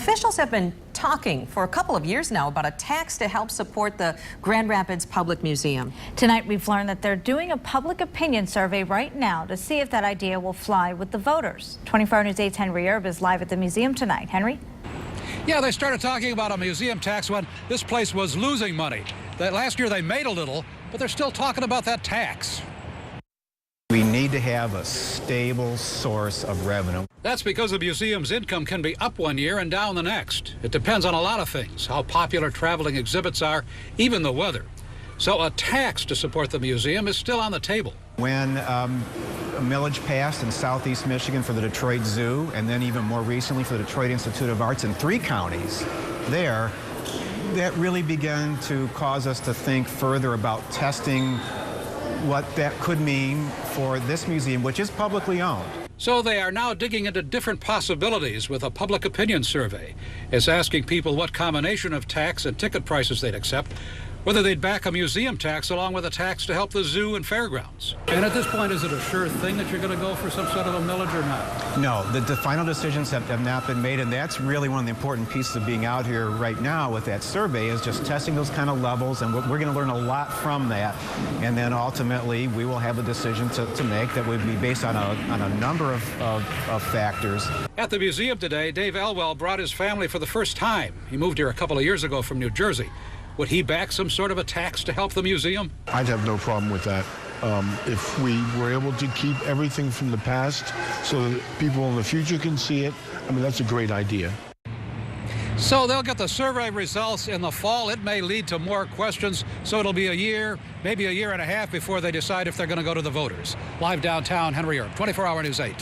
Officials have been talking for a couple of years now about a tax to help support the Grand Rapids Public Museum. Tonight we've learned that they're doing a public opinion survey right now to see if that idea will fly with the voters. 24 Hour News 8's Henry Erb is live at the museum tonight. Henry? Yeah, they started talking about a museum tax when this place was losing money. Last year they made a little, but they're still talking about that tax. We need to have a stable source of revenue. That's because the museum's income can be up one year and down the next. It depends on a lot of things, how popular traveling exhibits are, even the weather. So a tax to support the museum is still on the table. When a millage passed in southeast Michigan for the Detroit Zoo, and then even more recently for the Detroit Institute of Arts in 3 counties there, that really began to cause us to think further about testing what that could mean for this museum, which is publicly owned. So they are now digging into different possibilities with a public opinion survey. It's asking people what combination of tax and ticket prices they'd accept, whether they'd back a museum tax along with a tax to help the zoo and fairgrounds. And at this point, is it a sure thing that you're going to go for some sort of a millage or not? No, the final decisions have not been made, and that's really one of the important pieces of being out here right now with that survey, is just testing those kind of levels, and we're going to learn a lot from that. And then ultimately, we will have a decision to make that would be based on a number of factors. At the museum today, Dave Elwell brought his family for the first time. He moved here a couple of years ago from New Jersey. Would he back some sort of a tax to help the museum? I'd have no problem with that. If we were able to keep everything from the past so that people in the future can see it, I mean, that's a great idea. So they'll get the survey results in the fall. It may lead to more questions, so it'll be a year, maybe a year and a half before they decide if they're going to go to the voters. Live downtown, Henry Erb, 24 Hour News 8.